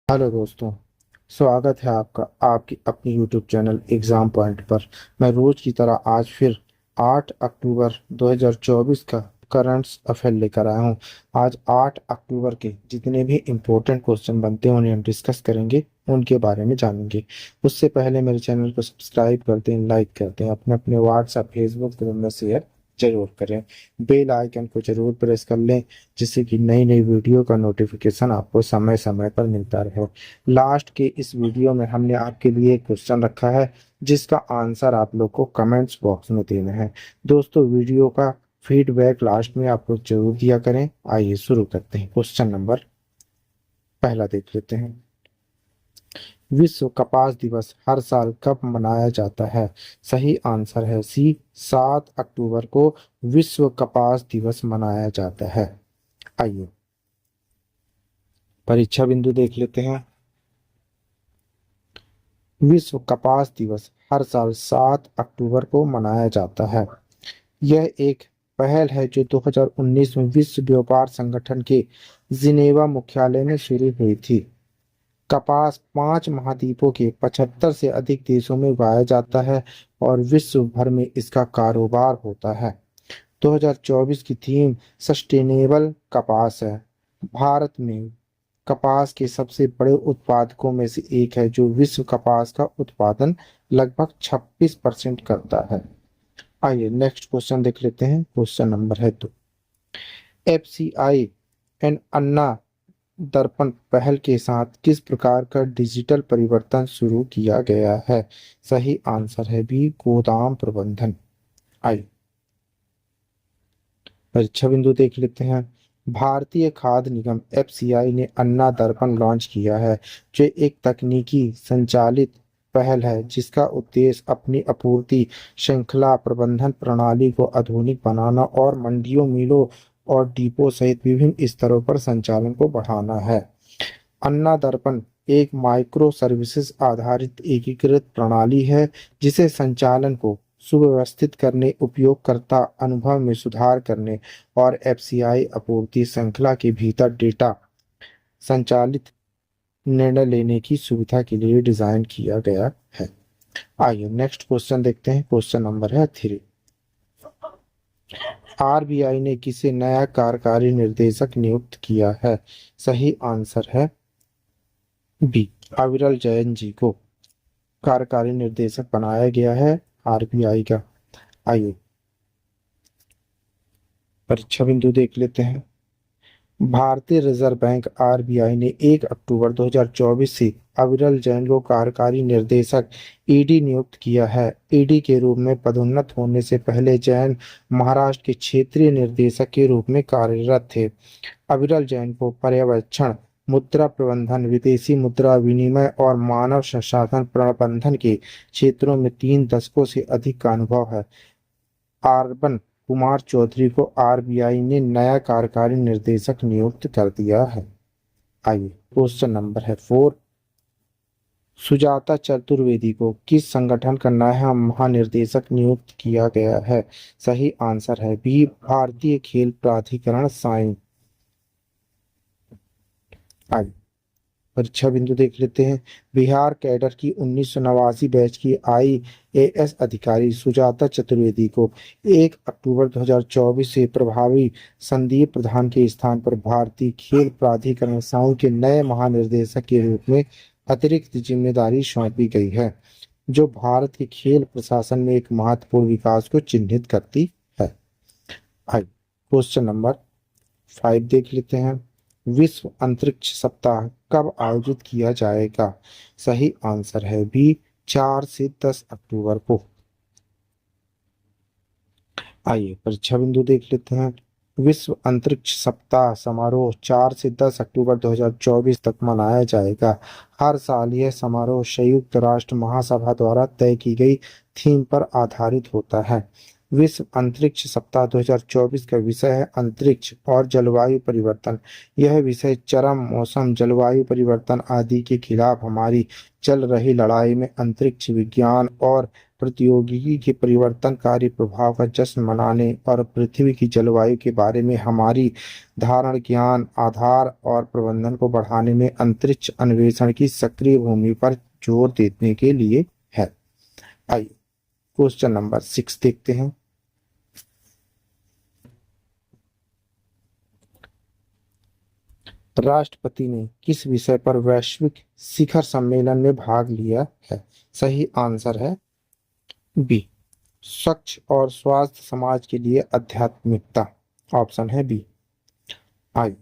Hello दोस्तों। स्वागत है आपका आपकी अपनी यूट्यूब चैनल एग्ज़ाम पॉइंट पर। मैं रोज की तरह आज फिर 8 अक्टूबर 2024 का करंट्स अफेयर लेकर आया हूँ। आज 8 अक्टूबर के जितने भी इम्पोर्टेंट क्वेश्चन बनते हैं उन्हें हम डिस्कस करेंगे, उनके बारे में जानेंगे। उससे पहले मेरे चैनल को सब्सक्राइब कर दें, लाइक कर दें, अपने अपने व्हाट्सएप फेसबुक ग्रुप में शेयर जरूर करें। बेल आइकन को जरूर प्रेस कर लें जिससे कि नई नई वीडियो का नोटिफिकेशन आपको समय समय पर मिलता रहे। लास्ट के इस वीडियो में हमने आपके लिए एक क्वेश्चन रखा है जिसका आंसर आप लोग को कमेंट्स बॉक्स में देना है। दोस्तों, वीडियो का फीडबैक लास्ट में आप लोग जरूर दिया करें। आइए शुरू करते हैं। क्वेश्चन नंबर पहला देख लेते हैं। विश्व कपास दिवस हर साल कब मनाया जाता है? सही आंसर है सी, 7 अक्टूबर को विश्व कपास दिवस मनाया जाता है। आइए परीक्षा बिंदु देख लेते हैं। विश्व कपास दिवस हर साल 7 अक्टूबर को मनाया जाता है। यह एक पहल है जो 2019 में विश्व व्यापार संगठन के जिनेवा मुख्यालय में शुरू हुई थी। कपास 5 महाद्वीपों के 75 से अधिक देशों में उगाया जाता है और विश्व भर में इसका कारोबार होता है। 2024 की थीम सस्टेनेबल कपास है। भारत में कपास के सबसे बड़े उत्पादकों में से एक है जो विश्व कपास का उत्पादन लगभग 26% करता है। आइए नेक्स्ट क्वेश्चन देख लेते हैं। क्वेश्चन नंबर है 2। एफसीआई एंड अन्ना दर्पण पहल के साथ किस प्रकार का डिजिटल परिवर्तन शुरू किया गया है? सही आंसर है बी, गोदाम प्रबंधन। आइए परीक्षा बिंदु देख लेते हैं। भारतीय खाद्य निगम एफसीआई ने अन्ना दर्पण लॉन्च किया है जो एक तकनीकी संचालित पहल है जिसका उद्देश्य अपनी आपूर्ति श्रृंखला प्रबंधन प्रणाली को आधुनिक बनाना और मंडियों, मिलों और डिपो सहित विभिन्न स्तरों पर संचालन को बढ़ाना है। अन्ना दर्पण एक माइक्रो सर्विसेज आधारित एकीकृत प्रणाली है जिसे संचालन को सुव्यवस्थित करने, उपयोगकर्ता अनुभव में सुधार करने और एफसीआई आपूर्ति श्रृंखला के भीतर डेटा संचालित निर्णय लेने की सुविधा के लिए डिजाइन किया गया है। आइए नेक्स्ट क्वेश्चन देखते हैं। क्वेश्चन नंबर है 3। आरबीआई ने किसे नया कार्यकारी निर्देशक नियुक्त किया है? सही आंसर है बी, अविरल जैन जी को कार्यकारी निर्देशक बनाया गया है आरबीआई का। आइए परीक्षा बिंदु देख लेते हैं। भारतीय रिजर्व बैंक आरबीआई ने 1 अक्टूबर 2024 से अविरल जैन को कार्यकारी निर्देशक ईडी नियुक्त किया है। ईडी के रूप में पदोन्नत होने से पहले जैन महाराष्ट्र के क्षेत्रीय निर्देशक के रूप में कार्यरत थे। अविरल जैन को पर्यवेक्षण, मुद्रा प्रबंधन, विदेशी मुद्रा विनिमय और मानव संसाधन प्रबंधन के क्षेत्रों में 3 दशकों से अधिक का अनुभव है। आरबन कुमार चौधरी को आरबीआई ने नया कार्यकारी निर्देशक नियुक्त कर दिया है। आइए क्वेश्चन नंबर है 4। सुजाता चतुर्वेदी को किस संगठन का नया महानिर्देशक नियुक्त किया गया है? सही आंसर है बी, भारतीय खेल प्राधिकरण साइन। आइए परीक्षा बिंदु देख लेते हैं। बिहार कैडर की 1989 बैच की आईएएस अधिकारी सुजाता चतुर्वेदी को 1 अक्टूबर 2024 से प्रभावी संदीप प्रधान के स्थान पर भारतीय खेल प्राधिकरण साउ के नए महानिर्देशक के रूप में अतिरिक्त जिम्मेदारी सौंपी गई है जो भारत के खेल प्रशासन में एक महत्वपूर्ण विकास को चिन्हित करती है। आइए क्वेश्चन नंबर 5 देख लेते हैं। विश्व अंतरिक्ष सप्ताह कब आयोजित किया जाएगा? सही आंसर है बी, 4 से 10 अक्टूबर को। आइए परीक्षा बिंदु देख लेते हैं। विश्व अंतरिक्ष सप्ताह समारोह 4 से 10 अक्टूबर 2024 तक मनाया जाएगा। हर साल यह समारोह संयुक्त राष्ट्र महासभा द्वारा तय की गई थीम पर आधारित होता है। विश्व अंतरिक्ष सप्ताह 2024 का विषय है अंतरिक्ष और जलवायु परिवर्तन। यह विषय चरम मौसम, जलवायु परिवर्तन आदि के खिलाफ हमारी चल रही लड़ाई में अंतरिक्ष विज्ञान और प्रौद्योगिकी के परिवर्तनकारी प्रभाव का जश्न मनाने और पृथ्वी की जलवायु के बारे में हमारी धारणा, ज्ञान, आधार और प्रबंधन को बढ़ाने में अंतरिक्ष अन्वेषण की सक्रिय भूमि पर जोर देने के लिए है। आइए क्वेश्चन नंबर 6 देखते हैं। राष्ट्रपति ने किस विषय पर वैश्विक शिखर सम्मेलन में भाग लिया है? सही आंसर है बी, स्वच्छ और स्वास्थ्य समाज के लिए आध्यात्मिकता। ऑप्शन है बी। आइए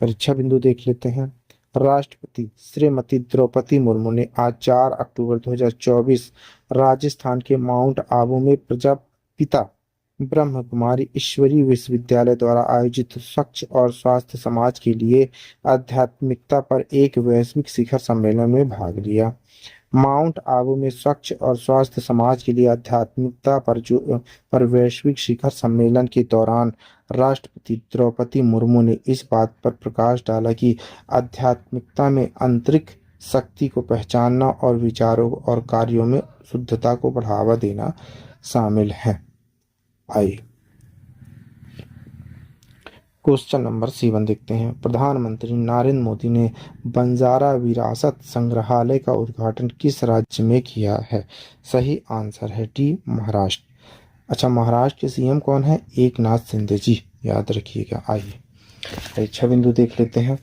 परीक्षा बिंदु देख लेते हैं। राष्ट्रपति श्रीमती द्रौपदी मुर्मू ने आज 4 अक्टूबर 2024 राजस्थान के माउंट आबू में प्रजापिता ब्रह्म कुमारी ईश्वरीय विश्वविद्यालय द्वारा आयोजित स्वच्छ और स्वास्थ्य समाज के लिए आध्यात्मिकता पर एक वैश्विक शिखर सम्मेलन में भाग लिया। माउंट आबू में स्वच्छ और स्वास्थ्य समाज के लिए आध्यात्मिकता पर वैश्विक शिखर सम्मेलन के दौरान राष्ट्रपति द्रौपदी मुर्मू ने इस बात पर प्रकाश डाला कि आध्यात्मिकता में आंतरिक शक्ति को पहचानना और विचारों और कार्यों में शुद्धता को बढ़ावा देना शामिल है। आइए क्वेश्चन नंबर 7 देखते हैं। प्रधानमंत्री नरेंद्र मोदी ने बंजारा विरासत संग्रहालय का उद्घाटन किस राज्य में किया है? सही आंसर है डी, महाराष्ट्र। अच्छा, महाराष्ट्र के सीएम कौन है? एकनाथ शिंदे जी, याद रखिएगा। आइए परीक्षा बिंदु देख लेते हैं।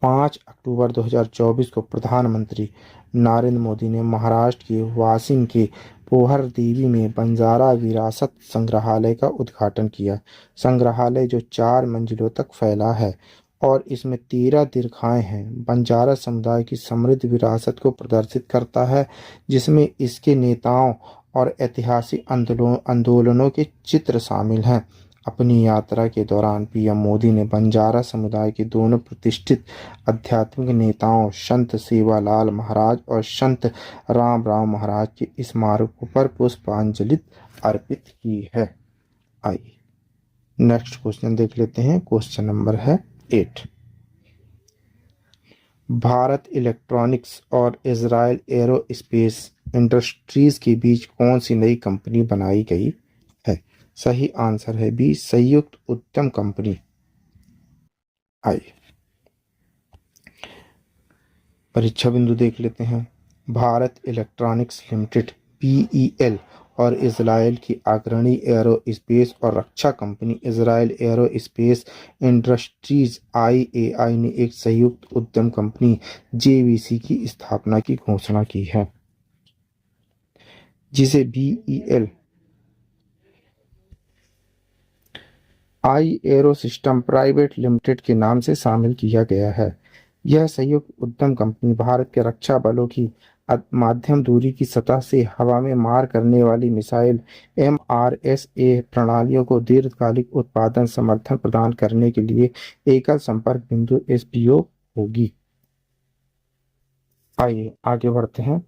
5 अक्टूबर 2024 को प्रधानमंत्री नरेंद्र मोदी ने महाराष्ट्र के वाशिम के पोहर देवी में बंजारा विरासत संग्रहालय का उद्घाटन किया। संग्रहालय जो 4 मंजिलों तक फैला है और इसमें 13 दीर्घाएं हैं, बंजारा समुदाय की समृद्ध विरासत को प्रदर्शित करता है, जिसमें इसके नेताओं और ऐतिहासिक आंदोलनों के चित्र शामिल हैं। अपनी यात्रा के दौरान पीएम मोदी ने बंजारा समुदाय के दोनों प्रतिष्ठित आध्यात्मिक नेताओं संत सेवालाल महाराज और संत राम राव महाराज के स्मारकों पर पुष्पांजलि अर्पित की है। आइए नेक्स्ट क्वेश्चन देख लेते हैं। क्वेश्चन नंबर है 8। भारत इलेक्ट्रॉनिक्स और इजराइल एरोस्पेस इंडस्ट्रीज के बीच कौन सी नई कंपनी बनाई गई है? सही आंसर है बी, संयुक्त उद्यम कंपनी। आइए परीक्षा बिंदु देख लेते हैं। भारत इलेक्ट्रॉनिक्स लिमिटेड बीईएल और इजराइल की अग्रणी एरोस्पेस और रक्षा company Israel aerospace industries IAI ने एक संयुक्त उद्यम कंपनी जेवीसी की स्थापना की घोषणा की है, जिसे बीईएल आई एरो सिस्टम प्राइवेट लिमिटेड के नाम से शामिल किया गया है। यह संयुक्त उद्यम कंपनी भारत के रक्षा बलों की माध्यम दूरी की सतह से हवा में मार करने वाली मिसाइल एमआरएसए प्रणालियों को दीर्घकालिक उत्पादन समर्थन प्रदान करने के लिए एकल संपर्क बिंदु एसपीओ होगी। आइए आगे बढ़ते हैं।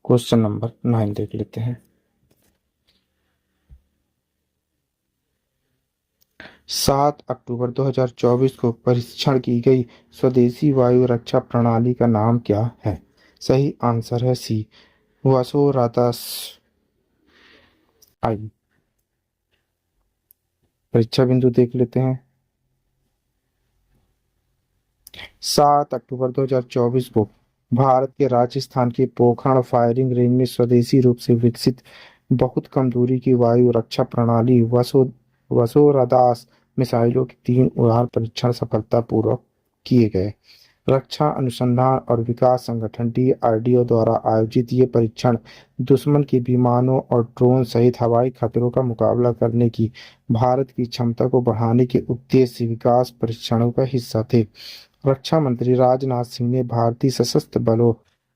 क्वेश्चन नंबर 9 देख लेते हैं। 7 अक्टूबर 2024 को परीक्षण की गई स्वदेशी वायु रक्षा प्रणाली का नाम क्या है? सही आंसर है सी, वसुरादास। आइए परीक्षा बिंदु देख लेते हैं। 7 अक्टूबर 2024 को भारत के राजस्थान के पोखरण फायरिंग रेंज में स्वदेशी रूप से विकसित बहुत कम दूरी की वायु रक्षा प्रणाली वसुरादास मिसाइलों के 3 उड़ान परीक्षण सफलतापूर्वक किए गए। रक्षा अनुसंधान और विकास संगठन डीआरडीओ द्वारा आयोजित ये परीक्षण दुश्मन के विमानों और ड्रोन सहित हवाई खतरों का मुकाबला करने की भारत की क्षमता को बढ़ाने के उद्देश्य से विकास परीक्षणों का हिस्सा थे। रक्षा मंत्री राजनाथ सिंह ने भारतीय सशस्त्र बलों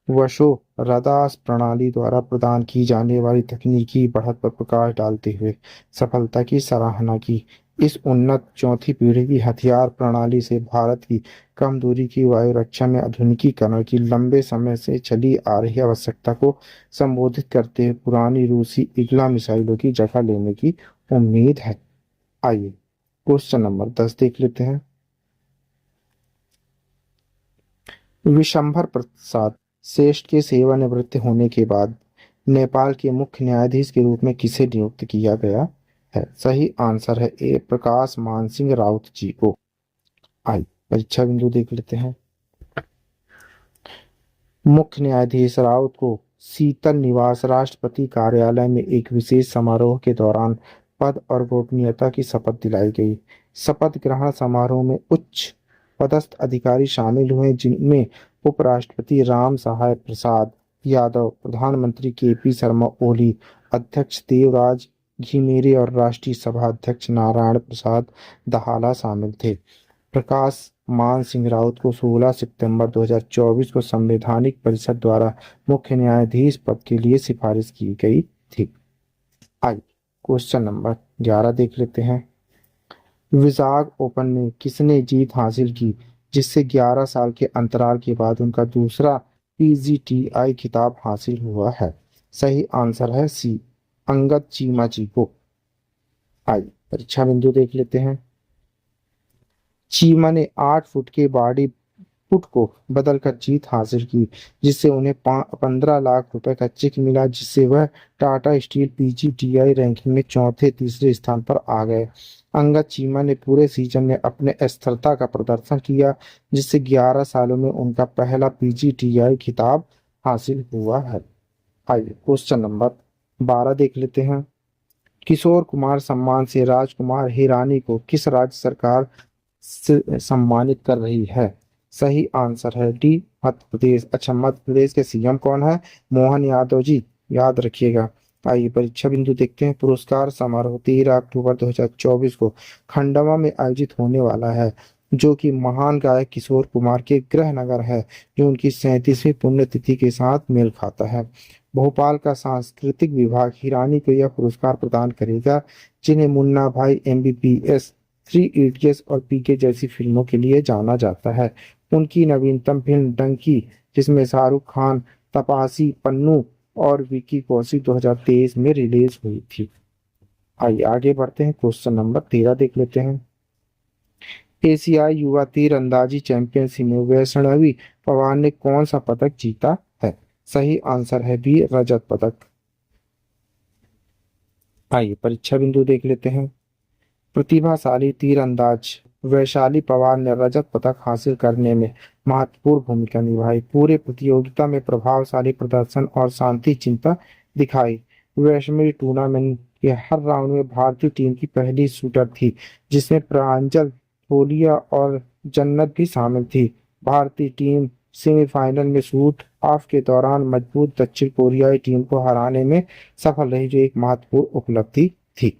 वसुरादास प्रणाली द्वारा प्रदान की जाने वाली तकनीकी बढ़त पर प्रकाश डालते हुए सफलता की सराहना की। इस उन्नत चौथी पीढ़ी की हथियार प्रणाली से भारत की कम दूरी की वायु रक्षा में आधुनिकीकरण की लंबे समय से चली आ रही आवश्यकता को संबोधित करते हुए पुरानी रूसी इग्ला मिसाइलों की जगह लेने की उम्मीद है। आइए क्वेश्चन नंबर 10 देख लेते हैं। विशंभर प्रसाद श्रेष्ठ के सेवानिवृत्त होने के बाद नेपाल के मुख्य न्यायाधीश के रूप में किसे नियुक्त किया गया है? सही आंसर है ए प्रकाश मान सिंह राउत जी को। आई परीक्षा बिंदु देख लेते हैं। मुख्य न्यायाधीश राउत को शीतल निवास राष्ट्रपति कार्यालय में एक विशेष समारोह के दौरान पद और गोपनीयता की शपथ दिलाई गई। शपथ ग्रहण समारोह में उच्च पदस्थ अधिकारी शामिल हुए, जिनमें उपराष्ट्रपति राम सहाय प्रसाद यादव, प्रधानमंत्री केपी शर्मा ओली, अध्यक्ष देवराज घिमिरे और राष्ट्रीय सभा अध्यक्ष नारायण प्रसाद दहाला शामिल थे। प्रकाश मान सिंह राउत को 16 सितंबर 2024 को संवैधानिक परिषद द्वारा मुख्य न्यायाधीश पद के लिए सिफारिश की गई थी। आइए क्वेश्चन नंबर 11 देख लेते हैं। विजाग ओपन में किसने जीत हासिल की, जिससे 11 साल के अंतराल के बाद उनका दूसरा पीजीटीआई खिताब हासिल हुआ है? सही आंसर है सी अंगद चीमा जी को। आइए परीक्षा बिंदु देख लेते हैं। चीमा ने 8 फुट के बॉडी फुट को बदलकर जीत हासिल की, जिससे उन्हें 15 लाख रुपए का चेक मिला, जिससे वह टाटा स्टील पीजीटीआई रैंकिंग में चौथे तीसरे स्थान पर आ गए। अंगद चीमा ने पूरे सीजन में अपने स्थिरता का प्रदर्शन किया, जिससे 11 सालों में उनका पहला पीजीटीआई खिताब हासिल हुआ है। आइए क्वेश्चन नंबर 12 देख लेते हैं। किशोर कुमार सम्मान से राजकुमार हिरानी को किस राज्य सरकार सम्मानित कर रही है? सही आंसर है डी मध्य प्रदेश। अच्छा, मध्य प्रदेश के सीएम कौन है? मोहन यादव जी, याद रखिएगा। आइए परीक्षा बिंदु देखते हैं। पुरस्कार समारोह 13 अक्टूबर 2024 को खंडवा में आयोजित होने वाला है, जो कि महान गायक किशोर कुमार के गृह नगर है, जो उनकी 37वीं पुण्यतिथि के साथ मेल खाता है। भोपाल का सांस्कृतिक विभाग हिरानी को यह पुरस्कार प्रदान करेगा, जिन्हें मुन्ना भाई, एमबीबीएस, थ्री इडियट्स और पीके जैसी फिल्मों के लिए जाना जाता है। उनकी नवीनतम फिल्म डंकी, जिसमें शाहरुख खान, तपासी पन्नू और विकी कौशिक 2023 में रिलीज हुई थी। आइए आगे बढ़ते हैं। क्वेश्चन नंबर 13 देख लेते हैं। एशियाई युवा तीरंदाजी चैंपियनशिप में वैष्णवी पवार ने कौन सा पदक जीता है? सही आंसर है बी रजत पदक। आइए परीक्षा बिंदु देख लेते हैं। प्रतिभाशाली तीरंदाज वैशाली पवार ने रजत पदक हासिल करने में महत्वपूर्ण भूमिका निभाई। पूरे प्रतियोगिता में प्रभावशाली प्रदर्शन और शांति चिंता दिखाई। वैष्णवी टूर्नामेंट के हर राउंड में भारतीय टीम की पहली शूटर थी, जिसमें प्रांजल थोलिया और जन्नत भी शामिल थी। भारतीय टीम सेमीफाइनल में शूट ऑफ के दौरान मजबूत दक्षिण कोरियाई टीम को हराने में सफल रही, जो एक महत्वपूर्ण उपलब्धि थी।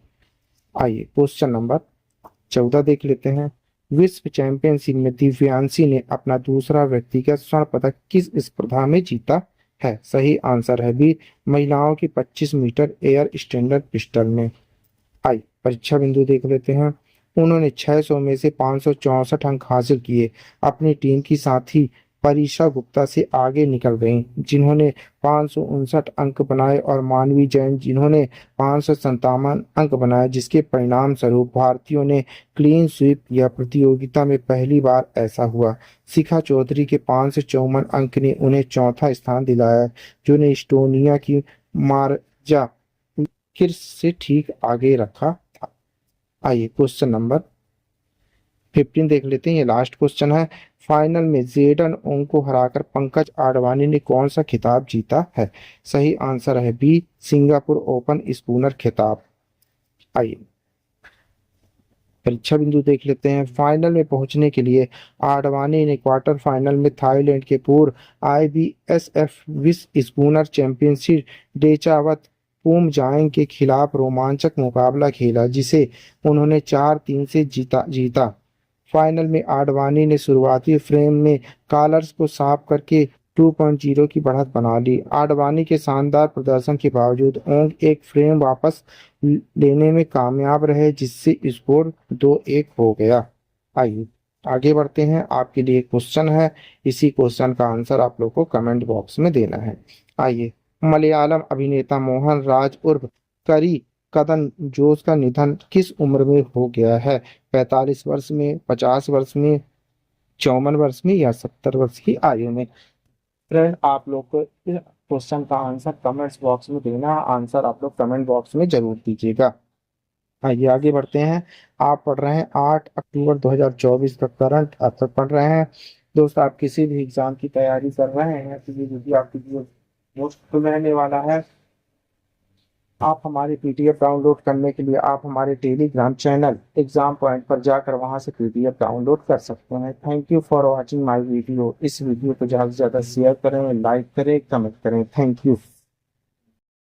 आइए क्वेश्चन नंबर 14 देख लेते हैं। विश्व चैंपियनशिप में दिव्यांशी ने अपना दूसरा व्यक्तिगत स्वर्ण पदक किस स्पर्धा में जीता है? सही आंसर है बी महिलाओं की 25 मीटर एयर स्टैंडर्ड पिस्टल में। आई परीक्षा बिंदु देख लेते हैं। उन्होंने 600 में से 564 अंक हासिल किए। अपनी टीम की साथी परीक्षा गुप्ता से आगे निकल गईं, जिन्होंने 559 अंक बनाए, और मानवी जैन, जिन्होंने 557 अंक बनाए, जिसके परिणाम स्वरूप भारतीयों ने क्लीन स्वीप किया। प्रतियोगिता में पहली बार ऐसा हुआ। शिखा चौधरी के 554 अंक ने उन्हें चौथा स्थान दिलाया, जो ने एस्टोनिया की मार्जा किर्स से ठीक आगे रखा था। आइए क्वेश्चन नंबर 15 देख लेते हैं। ये लास्ट क्वेश्चन है। फाइनल में जेडन ओंग को हराकर पंकज आडवाणी ने कौन सा खिताब जीता है? सही आंसर है बी सिंगापुर ओपन स्पूनर खिताब। आइए परीक्षा बिंदु देख लेते हैं। फाइनल में पहुंचने के लिए आडवाणी ने क्वार्टर फाइनल में थाईलैंड के पूर्व आईबीएसएफ विश्व स्पूनर चैंपियनशिप डेचावत पूमजांग के खिलाफ रोमांचक मुकाबला खेला, जिसे उन्होंने 4-3 से जीता। फाइनल में आडवाणी ने शुरुआती फ्रेम में कॉलर्स को साफ करके 2.0 की बढ़त बना ली। आडवाणी के शानदार प्रदर्शन के बावजूद ओंग एक फ्रेम वापस लेने में कामयाब रहे, जिससे स्कोर 2-1 हो गया। आइए आगे बढ़ते हैं। आपके लिए क्वेश्चन है, इसी क्वेश्चन का आंसर आप लोग को कमेंट बॉक्स में देना है। आइए, मलयालम अभिनेता मोहन राज उर्फ करी कदन जोस का निधन किस उम्र में हो गया है? 45 वर्ष में, 50 वर्ष में, 54 वर्ष में या 70 वर्ष की आयु में? फ्रेंड, आप लोग को इस क्वेश्चन का आंसर कमेंट्स बॉक्स में देना। आंसर आप लोग कमेंट बॉक्स में जरूर दीजिएगा। आइए आगे बढ़ते हैं। आप पढ़ रहे हैं 8 अक्टूबर 2024 का करंट अफेयर पढ़ रहे हैं। दोस्त, आप किसी भी एग्जाम की तैयारी कर रहे हैं तो ये वीडियो आपके लिए मुफ्त में रहने वाला है। आप हमारे पीडीएफ डाउनलोड करने के लिए आप हमारे टेलीग्राम चैनल एग्जाम पॉइंट पर जाकर वहां से पीडीएफ डाउनलोड कर सकते हैं। Thank you for watching my video. इस वीडियो को ज़्यादा से ज़्यादा शेयर करें, लाइक करें, कमेंट करें। Thank you.